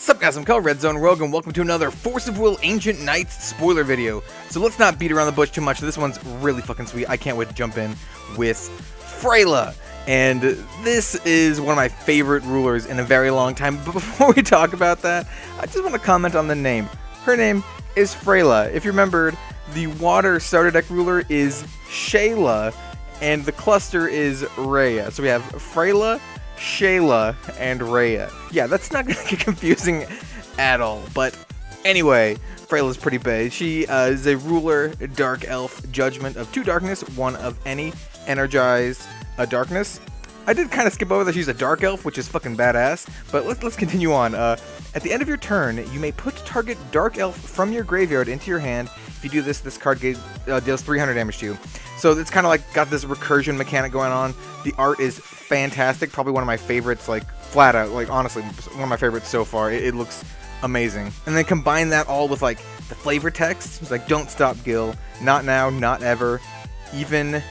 Sup guys, I'm Red Zone Rogue, and welcome to another Force of Will Ancient Knights spoiler video. So let's not beat around the bush too much. This one's really fucking sweet. I can't wait to jump in with Frayla. And this is one of my favorite rulers in a very long time. But before we talk about that, I just want to comment on the name. Her name is Frayla. If you remembered, the water starter deck ruler is Shaela, and the cluster is Reiya. So we have Frayla, Shaela, and Reiya. Yeah, that's not going to get confusing at all. But anyway, Frayla's pretty big. She is a ruler, dark elf, judgment of 2 darkness, 1 of any, energized darkness. I did kind of skip over that she's a dark elf, which is fucking badass. But let's continue on. At the end of your turn, you may put target dark elf from your graveyard into your hand. If you do this, this card deals 300 damage to you. So it's kind of like got this recursion mechanic going on. The art is fantastic, probably one of my favorites, like flat out, like honestly, one of my favorites so far. It looks amazing. And then combine that all with like the flavor text. It's like, don't stop Gil, not now, not ever, even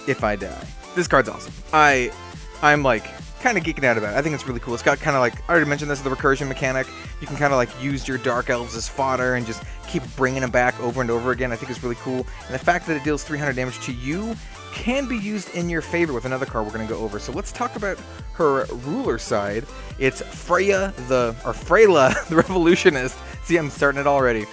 if I die. This card's awesome. I'm like kind of geeking out about it. I think it's really cool. It's got kind of like, I already mentioned this, the recursion mechanic. You can kind of like use your dark elves as fodder and just keep bringing them back over and over again. I think it's really cool. And the fact that it deals 300 damage to you can be used in your favor with another card we're going to go over. So let's talk about her ruler side. It's Frayla the Revolutionist. See, I'm starting it already.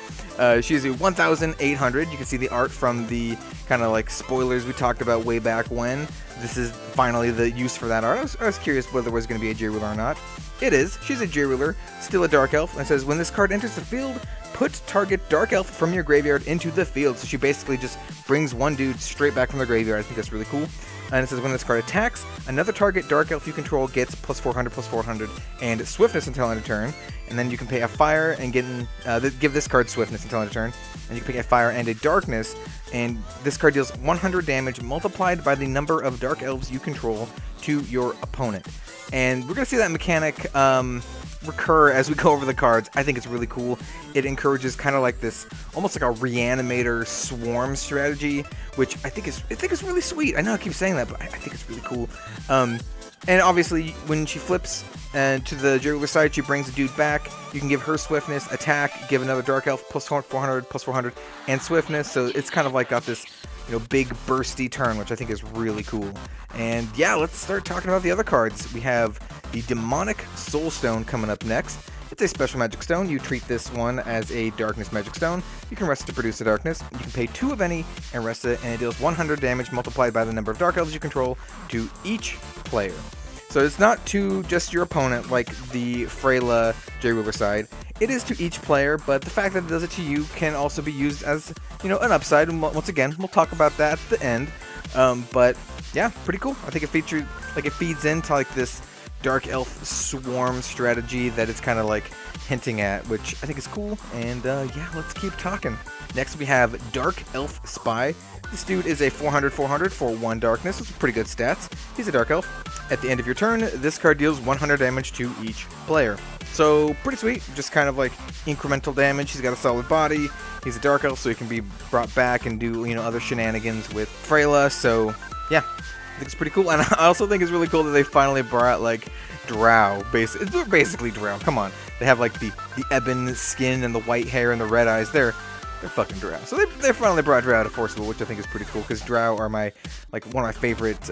She's a 1,800. You can see the art from the kind of like spoilers we talked about way back when. This is finally the use for that art. I was curious whether it was going to be a J-Ruler or not. It is. She's a J-Ruler, still a Dark Elf. And it says, when this card enters the field, put target Dark Elf from your graveyard into the field. So she basically just brings one dude straight back from the graveyard. I think that's really cool. And it says, when this card attacks, another target Dark Elf you control gets plus 400, and Swiftness until end of turn. And then you can pay a fire and give this card Swiftness until end of turn. And you can pay a fire and a darkness, and this card deals 100 damage multiplied by the number of Dark Elves you control to your opponent. And we're going to see that mechanic recur as we go over the cards. I think it's really cool. It encourages kind of like this, almost like a reanimator swarm strategy, which I think is really sweet. I know I keep saying that, but I think it's really cool. And obviously, when she flips to the J-Ruler side, she brings a dude back. You can give her Swiftness, attack, give another Dark Elf plus 400, and Swiftness. So it's kind of like got this, big bursty turn, which I think is really cool. And yeah, let's start talking about the other cards. We have the Demonic Soulstone coming up next. It's a special magic stone. You treat this one as a darkness magic stone. You can rest it to produce a darkness. You can pay 2 of any and rest it, and it deals 100 damage multiplied by the number of Dark Elves you control to each player. So it's not to just your opponent like the Frayla J-Ruler side. It is to each player, but the fact that it does it to you can also be used as, an upside. And once again, we'll talk about that at the end. But yeah, pretty cool. I think it feeds into like this Dark Elf swarm strategy that it's kind of like hinting at, which I think is cool. And yeah, let's keep talking. Next we have Dark Elf Spy. This dude is a 400 for 1 darkness. That's pretty good stats. He's a Dark Elf. At the end of your turn, this card deals 100 damage to each player. So pretty sweet, just kind of like incremental damage. He's got a solid body. He's a Dark Elf, so he can be brought back and do other shenanigans with Frayla. So yeah, I think it's pretty cool. And I also think it's really cool that they finally brought like DROW. They're basically DROW. Come on, they have like the ebon skin and the white hair and the red eyes. They're fucking DROW. So they finally brought DROW to Force of Will, which I think is pretty cool because DROW are one of my favorite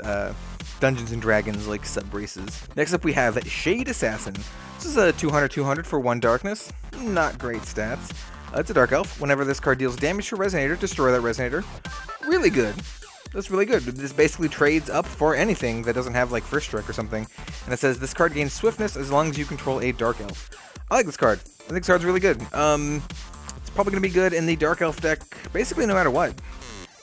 Dungeons and Dragons like sub races. Next up we have Shade Assassin. This is a 200 for 1 darkness. Not great stats. It's a Dark Elf. Whenever this card deals damage to a Resonator, destroy that Resonator. Really good. That's really good. This basically trades up for anything that doesn't have like First Strike or something. And it says this card gains Swiftness as long as you control a Dark Elf. I like this card. I think this card's really good. It's probably going to be good in the Dark Elf deck basically no matter what.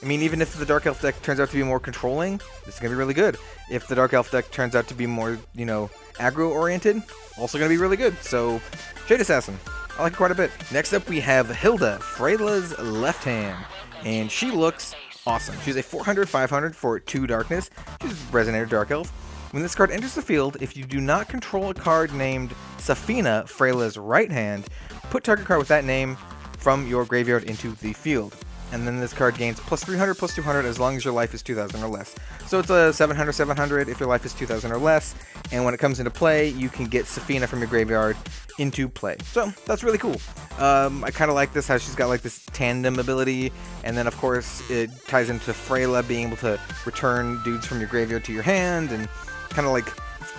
I mean, even if the Dark Elf deck turns out to be more controlling, this is going to be really good. If the Dark Elf deck turns out to be more, aggro-oriented, also going to be really good. So, Shade Assassin. I like it quite a bit. Next up, we have Hilda, Frayla's left hand. And she looks awesome. She's a 400 for 2 darkness. She's a Resonator Dark Elf. When this card enters the field, if you do not control a card named Safina, Frayla's right hand, put target card with that name from your graveyard into the field. and then this card gains plus 300, plus 200 as long as your life is 2,000 or less. So it's a 700, 700 if your life is 2,000 or less, and when it comes into play, you can get Athena from your graveyard into play. So that's really cool. I kind of like this, how she's got like this tandem ability, and then of course it ties into Frayla being able to return dudes from your graveyard to your hand, and kind of like,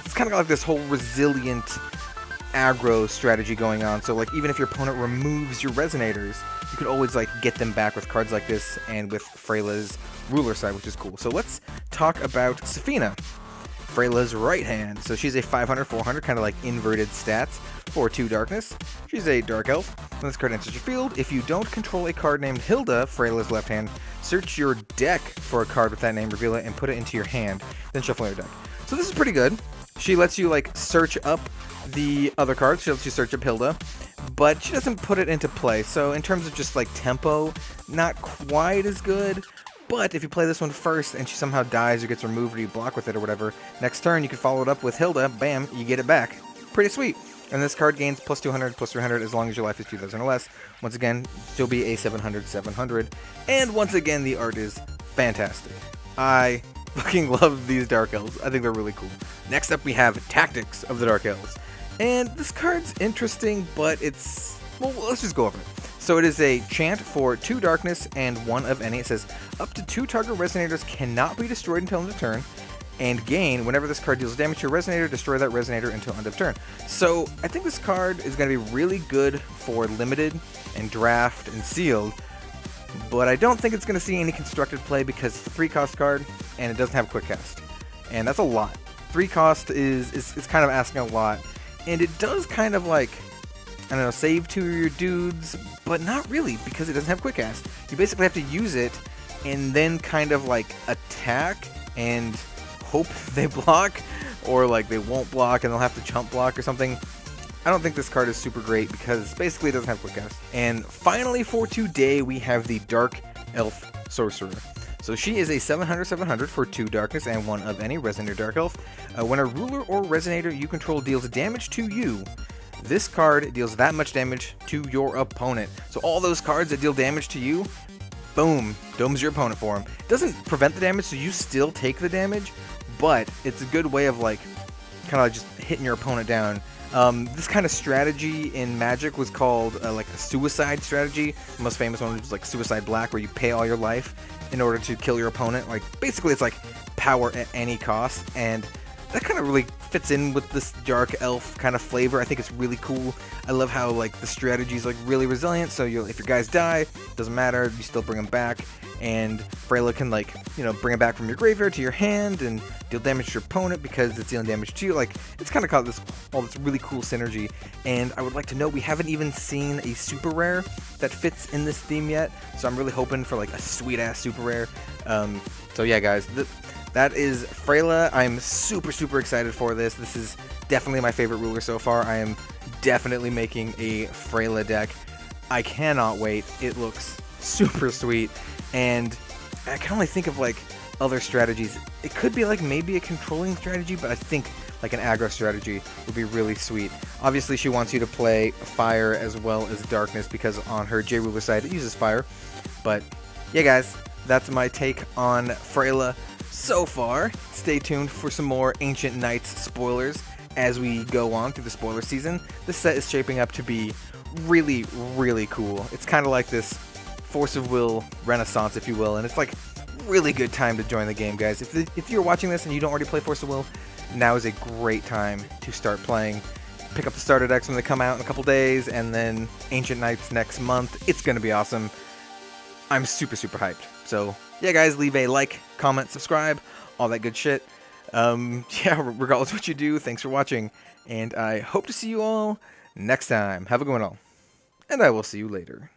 it's kind of like this whole resilient aggro strategy going on. So like even if your opponent removes your resonators, you could always like get them back with cards like this and with Frayla's ruler side, which is cool. So let's talk about Athena, Frayla's right hand. So she's a 500, 400, kind of like inverted stats for 2 darkness. She's a dark elf. When this card enters your field, if you don't control a card named Hilda, Frayla's left hand, search your deck for a card with that name, reveal it, and put it into your hand. Then shuffle your deck. So this is pretty good. She lets you like search up the other cards. She lets you search up Hilda, but she doesn't put it into play. So in terms of just like tempo, not quite as good. But if you play this one first and she somehow dies or gets removed or you block with it or whatever, next turn you can follow it up with Hilda, bam, you get it back. Pretty sweet. And this card gains plus 200, plus 300 as long as your life is 2,000 or less. Once again, still be a 700, 700. And once again, the art is fantastic. I fucking love these Dark Elves. I think they're really cool. Next up, we have Tactics of the Dark Elves. And this card's interesting, but it's... well, let's just go over it. So it is a chant for 2 darkness and 1 of any. It says, up to 2 target resonators cannot be destroyed until end of turn. And gain, whenever this card deals damage to your resonator, destroy that resonator until end of turn. So I think this card is going to be really good for limited and draft and sealed. But I don't think it's going to see any constructed play because it's a 3-cost card and it doesn't have quick cast. And that's a lot. 3 cost is kind of asking a lot. And it does kind of like, I don't know, save 2 of your dudes, but not really because it doesn't have quick cast. You basically have to use it and then kind of like attack and hope they block, or like they won't block and they'll have to chump block or something. I don't think this card is super great because basically it doesn't have quick cast. And finally for today, we have the Dark Elf Sorcerer. So she is a 700/700 for 2 darkness and 1 of any resonator dark elf. When a ruler or resonator you control deals damage to you, this card deals that much damage to your opponent. So all those cards that deal damage to you, boom, domes your opponent for them. Doesn't prevent the damage, so you still take the damage, but it's a good way of like kind of like just hitting your opponent down. This kind of strategy in Magic was called like a suicide strategy. The most famous one was like Suicide Black, where you pay all your life in order to kill your opponent. Like basically it's like power at any cost, and that kind of really fits in with this dark elf kind of flavor. I think it's really cool. I love how like the strategy is like really resilient, so if your guys die, doesn't matter, you still bring them back. And Frayla can like, you know, bring it back from your graveyard to your hand and deal damage to your opponent because it's dealing damage to you. Like, it's kind of got all this really cool synergy. And I would like to note, we haven't even seen a super rare that fits in this theme yet. So I'm really hoping for like a sweet ass super rare. So yeah, guys, that is Frayla. I'm super, super excited for this. This is definitely my favorite ruler so far. I am definitely making a Frayla deck. I cannot wait. It looks super sweet. And I can only think of like other strategies. It could be like maybe a controlling strategy, but I think like an aggro strategy would be really sweet. Obviously, she wants you to play fire as well as darkness because on her J ruler side it uses fire. But yeah, guys, that's my take on Frayla so far. Stay tuned for some more Ancient Knights spoilers as we go on through the spoiler season. This set is shaping up to be really, really cool. It's kind of like this Force of Will renaissance, if you will, and it's like really good time to join the game, guys. If you're watching this and you don't already play Force of Will, now is a great time to start playing. Pick up the starter decks when they come out in a couple days, and then Ancient Knights next month. It's gonna be awesome. I'm super, super hyped. So yeah, guys, leave a like, comment, subscribe, all that good shit. Yeah, regardless of what you do, thanks for watching, and I hope to see you all next time. Have a good one all, and I will see you later.